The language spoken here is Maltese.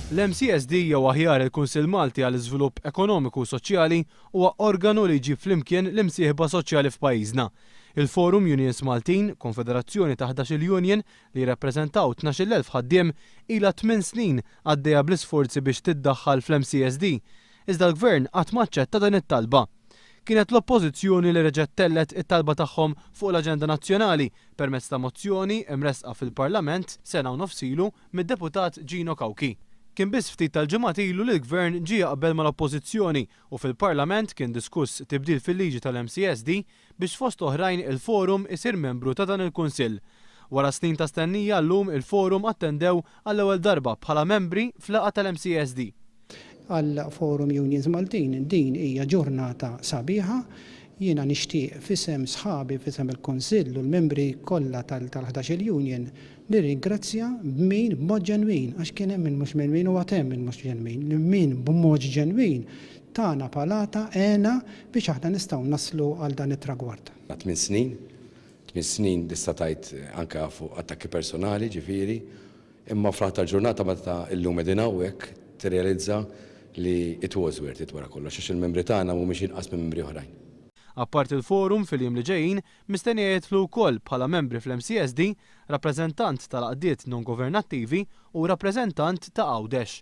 L-MCSD jew aħjar il-Kunsill Malti għall-Iżvilupp Ekonomiku u Soċjali huwa organu li jġib flimkien l-imsieħba soċjali f'pajjiżna. Il-Forum Unions Maltin, konfederazzjoni ta' 11 union li jirrappreżentaw 12,000 ħaddiem ilha 8 snin għaddejja bl-isforzi biex tiddaħħal fl-MCSD. Iżda l-Gvern qatt ma aċċetta dan it-talba. Kienet l-oppożizzjoni li reġgħet tellet it-talba tagħhom fuq l-aġenda nazzjonali permezz ta' mozzjoni imresqa fil-Parlament sena u nofsilu mid-deputat Gino Kawki. Kien biss ftit tal-ġimgħat ilu li l-Gvern ġie jaqbel mal-Oppożizzjoni u fil-Parlament kien diskuss tibdil fil-liġi tal-MCSD biex fost oħrajn il-Forum isir membru ta' dan il-Kunsill. Wara snin ta' stennija llum il-Forum attendew għall-ewwel darba bħala membri fl-laqgħa tal-MCSD. Għall-Forum Unions Maltin din hija ġurnata sabiħa. Jiena nixtieq fisem sħabi fisem il-Kunsill u l-membri kollha tal-11 union nirringrazzja min b'mod ġenwin għax kien hemm mhux ġenwin u għatem mhux ġenwin. Min b'mod ġenwin tagħna palata għena biex aħna nistgħu naslu għal dan it-tragward. 8 snin tista' tgħid anke fuq attakki personali ġifieri, imma fl-aħħar ġurnata meta llum qegħdin hawnhekk tirrealizza li it was worth it wara kollox għax il-membri tagħna mhumiex inqas minn membri oħrajn. Apart il-Forum fil-jiem li ġejjin, mistenni jidħlu wkoll bħala membri fl-MCSD, rappreżentant tal-għaqdiet non-governattivi u rappreżentant ta' Għawdex.